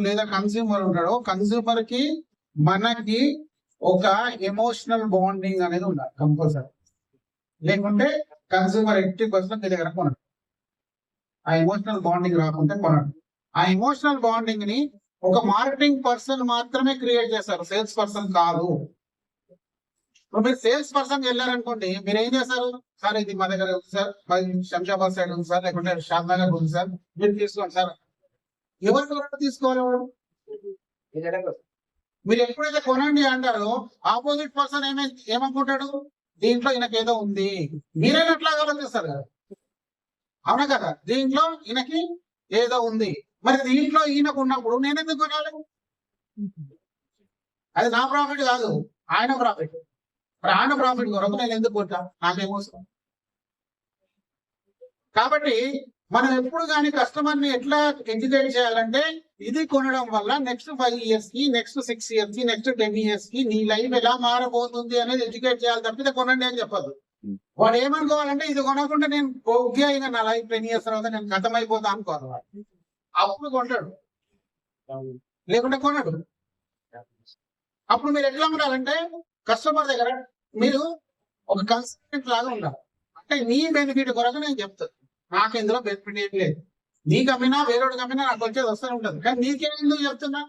లేదా కన్స్యూమర్ ఉంటాడో కన్స్యూమర్ కి మనకి ఒక ఎమోషనల్ బాండింగ్ అనేది ఉండాలి కంపల్సరీ. లేకుంటే కన్స్యూమర్ 80% మీ దగ్గర కొనడు. ఆ ఎమోషనల్ బాండింగ్ రాకుంటే కొనడు. ఆ ఎమోషనల్ బాండింగ్ ని ఒక మార్కెటింగ్ పర్సన్ మాత్రమే క్రియేట్ చేస్తారు, సేల్స్ పర్సన్ కాదు. ఇప్పుడు మీరు సేల్స్ పర్సన్ వెళ్ళారనుకోండి, మీరు ఏం చేస్తారు? సార్ ఇది మా దగ్గర ఉంది సార్, శంషాబాద్ సైడ్ ఉంది సార్, లేకుంటే షాద్ నగర్ ఉంది సార్, మీరు తీసుకోండి సార్. ఎవరు తీసుకోవాలి? మీరు ఎప్పుడైతే కొనండి అంటారో ఆపోజిట్ పర్సన్ ఏమనుకుంటాడు? దీంట్లో ఈయనకి ఏదో ఉంది. మీరైనా అట్లా ఆలోచిస్తారు కదా, అవునా కదా? దీంట్లో ఈయనకి ఏదో ఉంది, మరి దీంట్లో ఈయనకు ఉన్నప్పుడు నేను ఎందుకు కొనాలి? అది నా ప్రాఫిట్ కాదు, ఆయన ప్రాఫిట్. మరి ఆయన ప్రాఫిట్ కొరకు నేను ఎందుకు కొంటా? నాకేమోసం. కాబట్టి మనం ఎప్పుడు కానీ కస్టమర్ ని ఎట్లా ఎడ్యుకేట్ చేయాలంటే, ఇది కొనడం వల్ల నెక్స్ట్ 5 years కి, నెక్స్ట్ 6 years కి, నెక్స్ట్ 10 years కి నీ లైఫ్ ఎలా మారబోతుంది అనేది ఎడ్యుకేట్ చేయాలి తప్పితే కొనండి అని చెప్పదు. వాడు ఏమనుకోవాలంటే, ఇది కొనకుండా నేను ఓకే అయినా నా లైఫ్ 10 years తర్వాత నేను ఖతమైపోతా అనుకోవాలి. అప్పుడు కొంటాడు, లేకుంటే కొనడు. అప్పుడు మీరు ఎట్లా ఉండాలంటే, కస్టమర్ దగ్గర మీరు ఒక కన్సల్టెంట్ లాగా ఉండాలి. అంటే నీ బెనిఫిట్ కొరకు నేను చెప్తాను, నాకు ఇందులో బెనిఫిట్ ఏం లేదు. నీకు అమ్మినా వేరేవాడికి అమ్మినా నాకు వచ్చేది వస్తూనే ఉంటుంది, కానీ నీకేం ఎందుకు చెప్తున్నా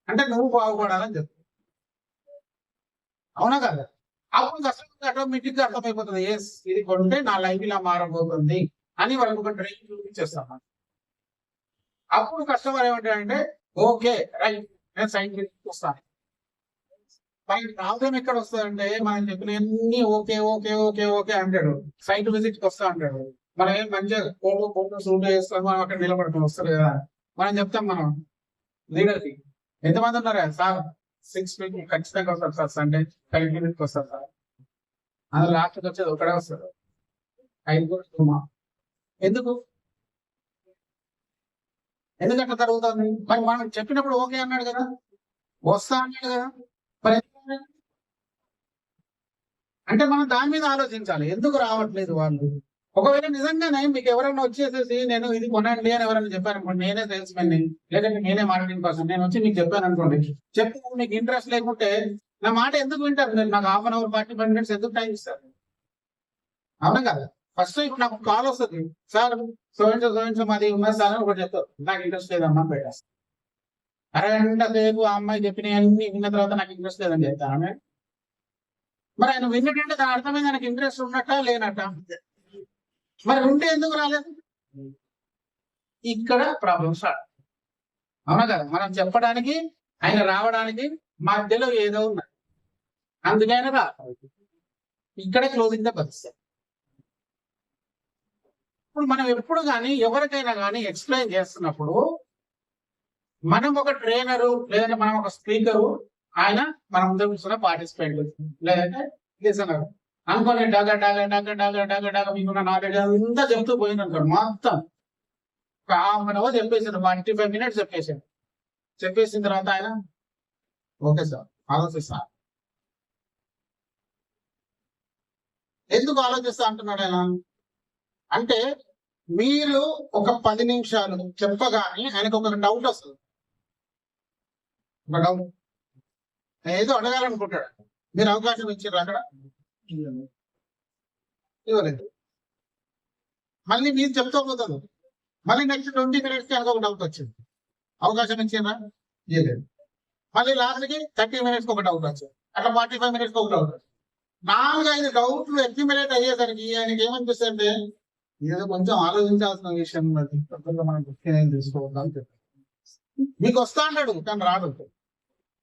అంటే నువ్వు బాగుపడాలని చెప్తున్నా, అవునా కదా? అప్పుడు కస్టమర్ ఆటోమేటిక్ గా అర్థమైపోతుంది, ఎస్ ఇది కొంటే నా లైఫ్ ఇలా మారబోతుంది అని వాళ్ళకి ఒక ట్రైన్ చూపించేస్తాం. అప్పుడు కస్టమర్ ఏమంటాడంటే, ఓకే రైట్ నేను సైన్ వస్తాను. ప్రాబ్లం ఎక్కడ వస్తుందంటే, మనం చెప్పిన అన్ని ఓకే ఓకే ఓకే ఓకే అంటాడు, సైట్ విజిట్ కి వస్తా అంటాడు. మనం ఏం మంచిగా ఫోటో షూట్ చేస్తాం, మనం అక్కడ నిలబడతాం, వస్తారు కదా. మనం చెప్తాం మనం లీడర్ కి, ఎంతమంది ఉన్నారా సార్? 6 people ఖచ్చితంగా వస్తారు సార్, సండే 5 minutes వస్తారు సార్. అందులో లాస్ట్కి వచ్చేది ఒకడే వస్తారు, 5 ఎందుకు ఎందుకంటే జరుగుతుంది? మరి మనం చెప్పినప్పుడు ఓకే అన్నాడు కదా, వస్తా అన్నాడు కదా, మరి అంటే మనం దాని మీద ఆలోచించాలి, ఎందుకు రావట్లేదు వాళ్ళు. ఒకవేళ నిజంగానే మీకు ఎవరైనా వచ్చేసేసి నేను ఇది కొనండి అని ఎవరైనా చెప్పారు అనుకోండి, నేనే సేల్స్ మెన్ లేదంటే నేనే మార్కెటింగ్ పర్సన్, నేను వచ్చి మీకు చెప్పాను అనుకోండి, చెప్తే మీకు ఇంట్రెస్ట్ లేకుంటే నా మాట ఎందుకు వింటారు? మీరు నాకు 1/2 hour 45 minutes ఎందుకు టైం ఇస్తారు? అవునా కదా? ఫస్ట్ ఇప్పుడు నాకు కాల్ వస్తుంది, సార్ సో మాది ఉన్నది సార్ అని ఒకటి చెప్తారు, నాకు ఇంట్రెస్ట్ లేదమ్మా పెట్టేస్తాను. అరగంట సేపు ఆ అమ్మాయి చెప్పినవన్నీ విన్న తర్వాత నాకు ఇంట్రెస్ట్ లేదని చెప్తాను. మరి ఆయన విన్నట్టంటే దాని అర్థమైంది ఆయనకి ఇంట్రెస్ట్ ఉన్నట్ట లేనట్ట? మరి ఉంటే ఎందుకు రాలేదు? ఇక్కడ ప్రాబ్లం స్టార్ట్, అవునా కదా? మనం చెప్పడానికి ఆయన రావడానికి మధ్యలో ఏదో ఉన్నది, అందుకే ఆయన రా, ఇక్కడే క్లోజింగ్ ద పరిస్థితి. ఇప్పుడు మనం ఎప్పుడు కానీ ఎవరికైనా కానీ ఎక్స్ప్లెయిన్ చేస్తున్నప్పుడు, మనం ఒక ట్రైనరు లేదంటే మనం ఒక స్పీకరు, ఆయన మన ముందు కూర్చున్న పార్టిసిపేట్ లేదంటే లిసనర్ అనుకోని డగ డగ డగ డగ డగ డగ మీకున్న నాలెడ్జ్ అంతా చెప్తూ పోయింది అనుకోండి, మొత్తం 1/2 hour చెప్పేసాడు, 25 minutes చెప్పేసాడు. చెప్పేసిన తర్వాత ఆయన ఓకే సార్ ఆలోచిస్తా. ఎందుకు ఆలోచిస్తా అంటున్నాడు ఆయన అంటే, మీరు ఒక 10 నిమిషాలు చెప్పగానే ఆయనకు ఒక డౌట్ వస్తుంది, ఒక డౌట్ ఏదో అడగాలనుకుంటాడు. మీరు అవకాశం ఇచ్చారు, అక్కడ ఇవ్వలేదు. మళ్ళీ మీరు చెప్తూ పోతారు, మళ్ళీ నెక్స్ట్ 20 minutes కి ఒక డౌట్ వచ్చింది, అవకాశం ఇచ్చిందా? ఇవ్వలేదు. మళ్ళీ లాస్ట్కి 30 minutes కి ఒక డౌట్ వచ్చింది, అట్లా 45 minutes కి ఒక డౌట్ వచ్చింది. 4-5 డౌట్లు అక్యుమిలేట్ అయ్యేసరికి ఆయనకి ఏమనిపిస్తుంది అంటే, ఏదో కొంచెం ఆలోచించాల్సిన విషయం మనం తీసుకోవద్దాం చెప్పారు. మీకు వస్తా అంటాడు కానీ రాడు,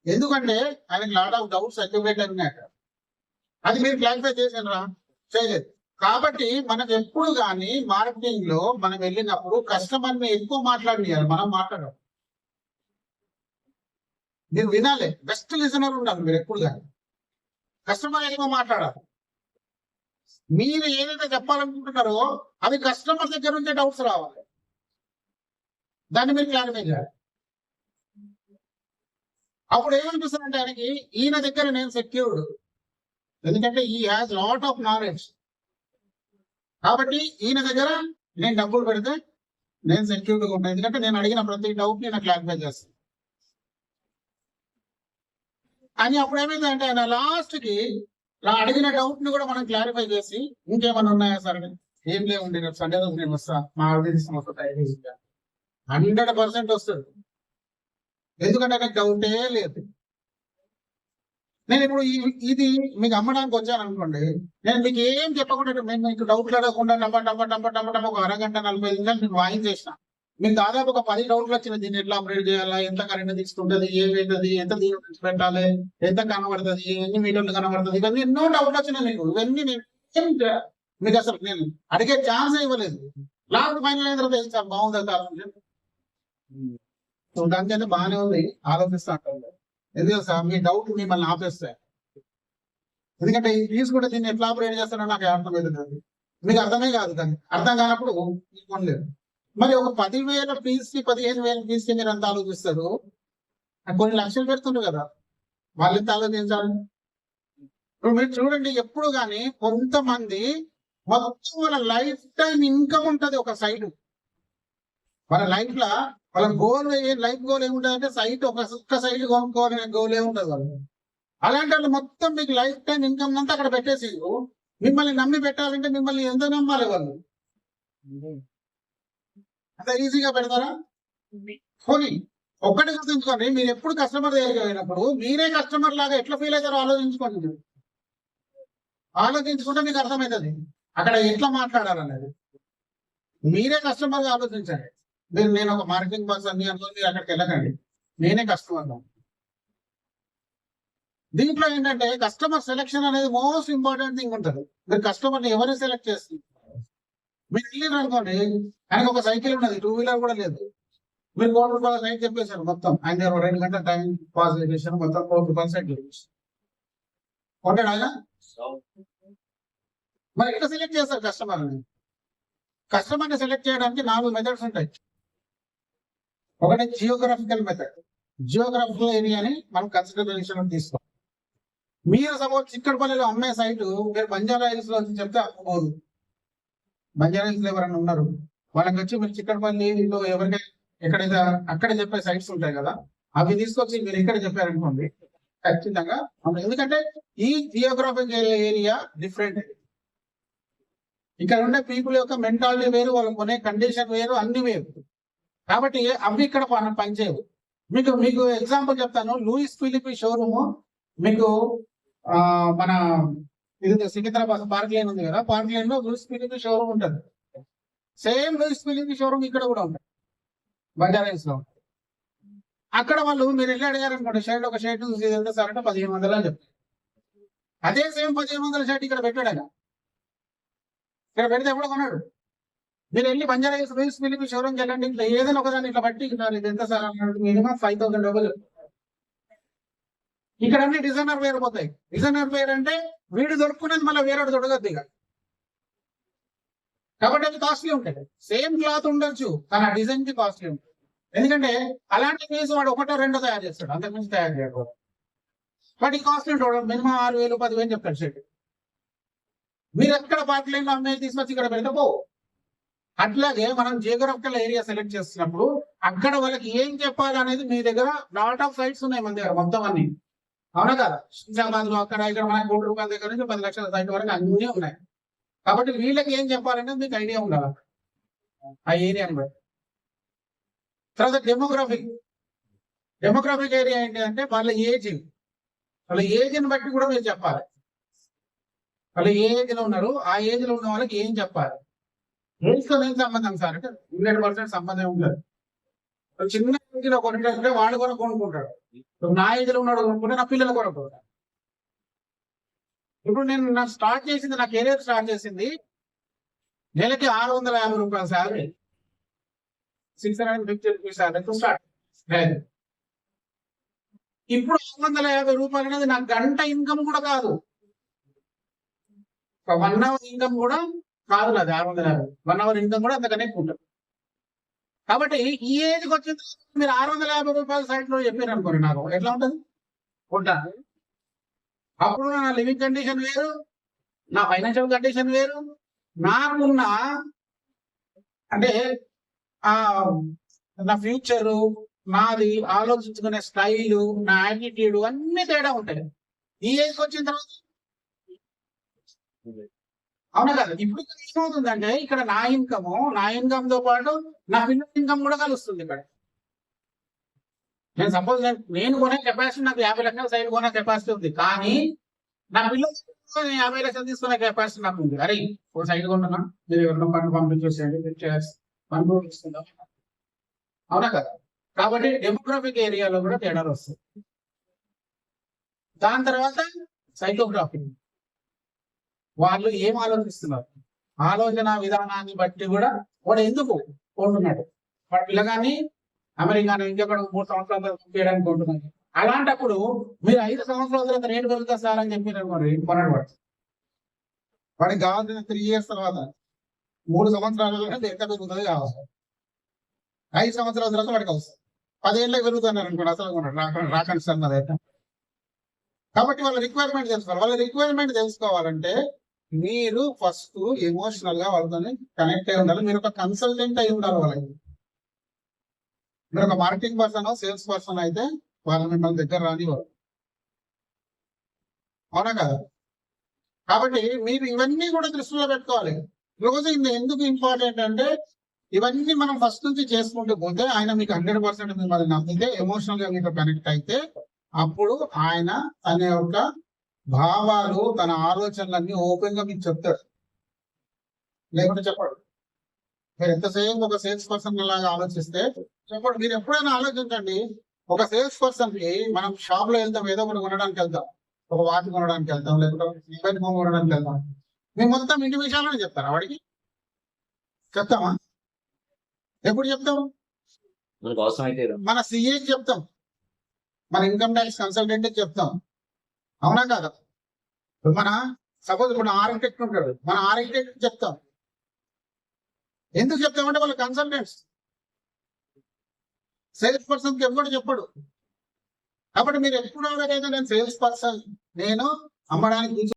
ఎందుకంటే ఆయనకి లాట్ ఆఫ్ డౌట్స్ అక్యుమిలేట్ అయినాక. అది మీరు క్లారిఫై చేశారా? చేయలేదు. కాబట్టి మనకు ఎప్పుడు కానీ మార్కెటింగ్ లో మనం వెళ్ళినప్పుడు కస్టమర్ ని ఎక్కువ మాట్లాడియాలి, మనం మాట్లాడాలి. మీరు వినాలి, బెస్ట్ లిసనర్ ఉండాలి మీరు ఎప్పుడు కానీ. కస్టమర్ ఎక్కువ మాట్లాడాలి. మీరు ఏదైతే చెప్పాలనుకుంటున్నారో అది కస్టమర్ దగ్గర నుంచే డౌట్స్ రావాలి, దాన్ని మీరు క్లారిఫై చేయాలి. అప్పుడు ఏమనిపిస్తుంది అంటే ఆయనకి, ఈయన దగ్గర నేను సెక్యూర్డ్, ఎందుకంటే ఈ హ్యాస్ లాట్ ఆఫ్ నాలెడ్జ్. కాబట్టి ఈయన దగ్గర నేను డబ్బులు పెడితే నేను సెక్యూర్డ్గా ఉంటాను, ఎందుకంటే నేను అడిగిన ప్రతి డౌట్ ని నాకు క్లారిఫై చేస్తాను. అని అప్పుడు ఏమైందంటే ఆయన లాస్ట్ కి అడిగిన డౌట్ ని కూడా మనం క్లారిఫై చేసి ఇంకేమైనా ఉన్నాయా సార్ అని, ఏం లేవండి రేపు సండే రోజు నేను వస్తా, మా ఆవిడ తీసుకుని 100% వస్తుంది. ఎందుకంటే నాకు డౌటే లేదు. నేను ఇప్పుడు ఇది మీకు అమ్మడానికి వచ్చాను అనుకోండి, నేను మీకు ఏం చెప్పకుండా నేను మీకు డౌట్లు అడగకుండా ఒక అరగంట 45 నిమిషాలు మీకు వాయించేసిన. మీకు దాదాపు ఒక 10 డౌట్లు వచ్చినాయి. దీన్ని ఎట్లా అప్గ్రేడ్ చేయాలా, ఎంత కరెంట్ తీసుకుంటది, ఏమవుతుంది, ఎంత దీని నుంచి పెట్టాలి, ఎంత కనబడుతుంది, ఎన్ని మీటర్లు కనబడుతుంది, ఇవన్నీ ఎన్నో డౌట్లు వచ్చినాయి మీకు. ఇవన్నీ నేను మీకు అసలు నేను అడిగే ఛాన్స్ ఇవ్వలేదు. లాస్ట్ ఫైనల్ అయిన తర్వాత సార్ బాగుంది సార్ దానికైతే బాగానే ఉంది, ఆలోచిస్తా అంటారు. ఎందుకంటే సార్ మీ డౌట్ మిమ్మల్ని ఆపేస్తాయి. ఎందుకంటే తీసుకుంటే దీన్ని ఎట్లా ఆపరేట్ చేస్తారో నాకు అర్థమవుతుంది. మీకు అర్థమే కాదు, దాన్ని అర్థం కానప్పుడు తీసుకోలేదు. మరి ఒక 10,000 ఫీజుకి 15,000 ఫీజుకి మీరు అంత ఆలోచిస్తారు, కొన్ని లక్షలు పెడుతుండ్రు కదా, వాళ్ళు ఎంత ఆలోచించాలి? ఇప్పుడు మీరు చూడండి, ఎప్పుడు కానీ కొంతమంది మొత్తం వాళ్ళ లైఫ్ టైం ఇన్కమ్ ఉంటది ఒక సైడ్. వాళ్ళ లైఫ్ లో వాళ్ళ గోల్ లైఫ్ గోల్ ఏముంటది అంటే సైట్ ఒక్క సైట్ కొనుక్కోవాలనే గోల్ ఏముంటది వాళ్ళు. అలాంటి వాళ్ళు మొత్తం మీకు లైఫ్ టైం ఇన్కమ్ అంతా అక్కడ పెట్టేసి మిమ్మల్ని నమ్మి పెట్టాలంటే మిమ్మల్ని ఎంత నమ్మాలి వాళ్ళు? అంత ఈజీగా పెడతారా? పోనీ ఒక్కటి గుర్తుంచుకోండి, మీరు ఎప్పుడు కస్టమర్ దగ్గరికి వెళ్ళినప్పుడు మీరే కస్టమర్ లాగా ఎట్లా ఫీల్ అవుతారో ఆలోచించుకోండి. ఆలోచించుకుంటే మీకు అర్థమవుతుంది అక్కడ ఎట్లా మాట్లాడాలనేది. మీరే కస్టమర్ గా ఆలోచించండి. నేను ఒక మార్కెటింగ్ పర్సన్ అని అనుకుని మీరు అక్కడికి వెళ్ళకండి, నేనే కస్టమర్. దీంట్లో ఏంటంటే కస్టమర్ సెలెక్షన్ అనేది మోస్ట్ ఇంపార్టెంట్ థింగ్ ఉంటుంది. మీరు కస్టమర్ని ఎవరిని సెలెక్ట్ చేస్తుంది? మీరు వెళ్ళినారు అనుకోండి, ఆయనకు ఒక సైకిల్ ఉన్నది, 2 వీలర్ కూడా లేదు, మీరు ₹1,00,000 సైట్ చెప్పేశారు మొత్తం, ఆయన 2 గంటల టైం పాస్ చేశారు, మొత్తం ₹1,00,000 సైట్ చెప్పేసి కొంటాడు ఆయన. మరి ఎట్లా సెలెక్ట్ చేస్తారు కస్టమర్ని? కస్టమర్ని సెలెక్ట్ చేయడానికి 4 మెథడ్స్ ఉంటాయి. ఒకటి జియోగ్రఫికల్ మెథడ్. జియోగ్రఫికల్ ఏరియాని మనం కన్సిడరేషన్ తీసుకోవాలి. మీరు సపోజ్ చిక్కడపల్లిలో అమ్మే సైటు మీరు బంజారా హిల్స్ లో చెప్తే అమ్మబోదు. బంజారా హిల్స్ లో ఎవరైనా ఉన్నారు వాళ్ళకి వచ్చి మీరు చిక్కడపల్లిలో ఎవరికైనా ఎక్కడైతే అక్కడ చెప్పే సైట్స్ ఉంటాయి కదా, అవి తీసుకొచ్చి మీరు ఇక్కడ చెప్పారనుకోండి ఖచ్చితంగా. ఎందుకంటే ఈ జియోగ్రఫికల్ ఏరియా డిఫరెంట్, ఇక్కడ ఉండే పీపుల్ యొక్క మెంటాలిటీ వేరు, వాళ్ళు కొనే కండిషన్ వేరు, అన్ని వేరు. కాబట్టి అవి ఇక్కడ పనిచేయవు. మీకు ఎగ్జాంపుల్ చెప్తాను. లూయిస్ ఫిలిప్ షోరూమ్ మీకు మన ఇది సికింద్రాబాద్ పార్క్ లైన్ ఉంది కదా, పార్క్ లైన్ లో లూయిస్ ఫిలిప్ షోరూమ్ ఉంటుంది. సేమ్ లూయిస్ ఫిలిప్ షోరూమ్ ఇక్కడ కూడా ఉంటుంది, బంజారా హిల్స్ లో. అక్కడ వాళ్ళు మీరు వెళ్ళి అడిగారనుకోండి, షర్ట్ ఒక షర్ట్ ఎంత సార్ అంటే 1,500 అని చెప్తారు. అదే సేమ్ 1,500 షర్ట్ ఇక్కడ పెట్టాడు ఆయన. ఇక్కడ పెడితే ఎప్పుడు కొన్నాడు? మీరు వెళ్ళి బంజారా హిల్స్ లూయిస్ ఫిలిప్ షోరూమ్కి వెళ్ళండి, ఇట్లా ఏదైనా ఒకదాన్ని ఇట్లా బట్టి ఇది ఎంత సార్ అన్నాడు, మినిమం $5,000. ఇక్కడ అన్ని డిజైనర్ వేర్ పోతాయి. డిజైనర్ వేర్ అంటే వీడు దొరుకునేది మళ్ళీ వేరే దొరకద్దు ఇక, కాబట్టి అవి కాస్ట్లీ ఉంటాయి. సేమ్ క్లాత్ ఉండొచ్చు కానీ ఆ డిజైన్ కి కాస్ట్లీ ఉంటుంది. ఎందుకంటే అలాంటి పీస్ వాడు 1 2 తయారు చేస్తాడు, అంతకుమించి తయారు చేయడు. వాటికి కాస్ట్లీ ఉంటాడు, మినిమం 6,000 10,000 చెప్తాడు షర్ట్. మీరు ఎక్కడ పార్క్ లైన్ లో అమ్మాయి తీసుకొచ్చి ఇక్కడ పెడితే పో. అట్లాగే మనం జియోగ్రఫికల్ ఏరియా సెలెక్ట్ చేస్తున్నప్పుడు అక్కడ వాళ్ళకి ఏం చెప్పాలి అనేది మీ దగ్గర లాట్ ఆఫ్ సైట్స్ ఉన్నాయి మన దగ్గర మొత్తం అన్ని, అవునా కదా? శంషాబాద్ లో అక్కడ ఇక్కడ మనకి ₹1,00,000 దగ్గర నుంచి 10 లక్షల సైట్ వరకు అన్నీ ఉన్నాయి. కాబట్టి వీళ్ళకి ఏం చెప్పాలనేది మీకు ఐడియా ఉండాలి ఆ ఏరియాని బట్టి. తర్వాత డెమోగ్రాఫిక్ ఏరియా ఏంటి అంటే వాళ్ళ ఏజ్ని బట్టి కూడా మీరు చెప్పాలి. వాళ్ళు ఏ ఏజ్ లో ఉన్నారు, ఆ ఏజ్ లో ఉన్న వాళ్ళకి ఏం చెప్పాలి. ఏజ్ తో ఏం సంబంధం సార్ అంటే 100% సంబంధం ఉండదు. చిన్న ఏజ్ లో కొనుక్కుంటే వాడు కూడా కొనుక్కుంటాడు. నా ఏజ్ లో ఉన్నాడు కొనుక్కుంటే నా పిల్లలు కొనుక్కుంటారు. ఇప్పుడు నేను నా కెరీర్ స్టార్ట్ చేసింది నెలకి ₹650 శాలరీ, ₹650 శాలరీతో స్టార్ట్. ఇప్పుడు ₹650 అనేది నాకు గంట ఇన్కమ్ కూడా కాదు, 1 అవర్ ఇన్కమ్ కూడా కాదు. అది 650, 1 అవర్ ఇన్కమ్ కూడా అంతకనే ఎక్కువ ఉంటుంది. కాబట్టి ఈ ఏజ్కి వచ్చిన మీరు ₹650 సైట్ లో చెప్పారు అనుకోండి, నాకు ఎట్లా ఉంటుంది ఉంటాను. అప్పుడు నా లివింగ్ కండిషన్ వేరు, నా ఫైనాన్షియల్ కండిషన్ వేరు, నాకున్న అంటే ఆ నా ఫ్యూచరు, నాది ఆలోచించుకునే స్టైలు, నా యాటిట్యూడ్ అన్ని తేడా ఉంటాయి. ఈ ఏజ్కి వచ్చిన తర్వాత అవునా కదా. ఇప్పుడు ఏమవుతుందంటే ఇక్కడ నా ఇన్కమ్ తో పాటు నా పిల్లల ఇన్కమ్ కూడా కలుస్తుంది ఇక్కడ. నేను సపోజ్ నేను కొనే కెపాసిటీ నాకు 50 లక్షల సైడ్ కొనే కెపాసిటీ ఉంది. కానీ నా పిల్లలు 50 లక్షలు తీసుకునే కెపాసిటీ నాకు ఉంది. అరే ఒక సైడ్ కొంటున్నా, మీరు ఎవరినో పన్ను పంపించేసేయండి, పన్ను ఇస్తుందా, అవునా కదా. కాబట్టి డెమోగ్రాఫిక్ ఏరియాలో కూడా తేడాలు వస్తాయి. దాని తర్వాత సైకోగ్రాఫీ, వాళ్ళు ఏం ఆలోచిస్తున్నారు, ఆలోచన విధానాన్ని బట్టి కూడా వాడు ఎందుకు కొంటున్నాడు. వాడు పిల్లగాన్ని అమెరికాను ఇంకొక 3 సంవత్సరాల తర్వాత పంపించడానికి కొంటున్నాడు. అలాంటప్పుడు మీరు 5 సంవత్సరాల తర్వాత రేటు పెరుగుతా సార్ అని చెప్పినారు, కొనడు వాడు. వాడికి కావాల్సిన 3 years తర్వాత 3 సంవత్సరాలలో ఎంత పెరుగుతుంది కావాలి. 5 సంవత్సరాల తర్వాత వాడికి అవసరం 10 ఏళ్ళకి పెరుగుతున్నారు అనుకోండి, అసలు కొనడు, రాకండి సార్ నా దగ్గర. కాబట్టి వాళ్ళ రిక్వైర్మెంట్ తెలుసుకోవాలి. వాళ్ళ రిక్వైర్మెంట్ తెలుసుకోవాలంటే మీరు ఫస్ట్ ఎమోషనల్ గా వాళ్ళతో కనెక్ట్ అయి ఉండాలి. మీరు ఒక కన్సల్టెంట్ అయి ఉండాలి వాళ్ళకి. మీరు ఒక మార్కెటింగ్ పర్సన్, సేల్స్ పర్సన్ అయితే వాళ్ళు మిమ్మల్ని దగ్గర రానివారు, అవునా కదా. కాబట్టి మీరు ఇవన్నీ కూడా దృష్టిలో పెట్టుకోవాలి. క్లోజింగ్ ఎందుకు ఇంపార్టెంట్ అంటే ఇవన్నీ మనం ఫస్ట్ నుంచి చేసుకుంటూ పోతే ఆయన మీకు 100% మిమ్మల్ని నమ్మితే, ఎమోషనల్ గా మీతో కనెక్ట్ అయితే అప్పుడు ఆయన తన యొక్క భావాలు, తన ఆలోచనలన్నీ ఓపెన్ గా మీకు చెప్తాడు, లేకుంటే చెప్పడు. మీరు ఎంతసేపు ఒక సేల్స్ పర్సన్ లాగా ఆలోచిస్తే చెప్పండి. మీరు ఎప్పుడైనా ఆలోచించండి, ఒక సేల్స్ పర్సన్ కి మనం షాప్ లో వెళ్తాం, ఏదో ఒకటి కొనడానికి వెళ్తాం, ఒక వాచ్ కొనడానికి వెళ్తాం, లేకపోతే మొబైల్ ఫోన్ కొనడానికి వెళ్తాం. మేము మొత్తం ఇంటి విషయాలను చెప్తారా వాడికి? చెప్తామా? ఎప్పుడు చెప్తాం? మన సిఏకి చెప్తాం, మన ఇన్కమ్ ట్యాక్స్ కన్సల్టెంట్ చెప్తాం, అవునా కాదా. మన సపోజ్ ఇప్పుడు ఆర్కిటెక్ట్ ఉంటాడు, మన ఆర్కిటెక్ట్ చెప్తాం. ఎందుకు చెప్తామంటే వాళ్ళ కన్సల్టెంట్స్. సేల్స్ పర్సన్ కి ఎవరు చెప్పడు. కాబట్టి మీరు ఎప్పుడు ఎవరైతే నేను సేల్స్ పర్సన్, నేను అమ్మడానికి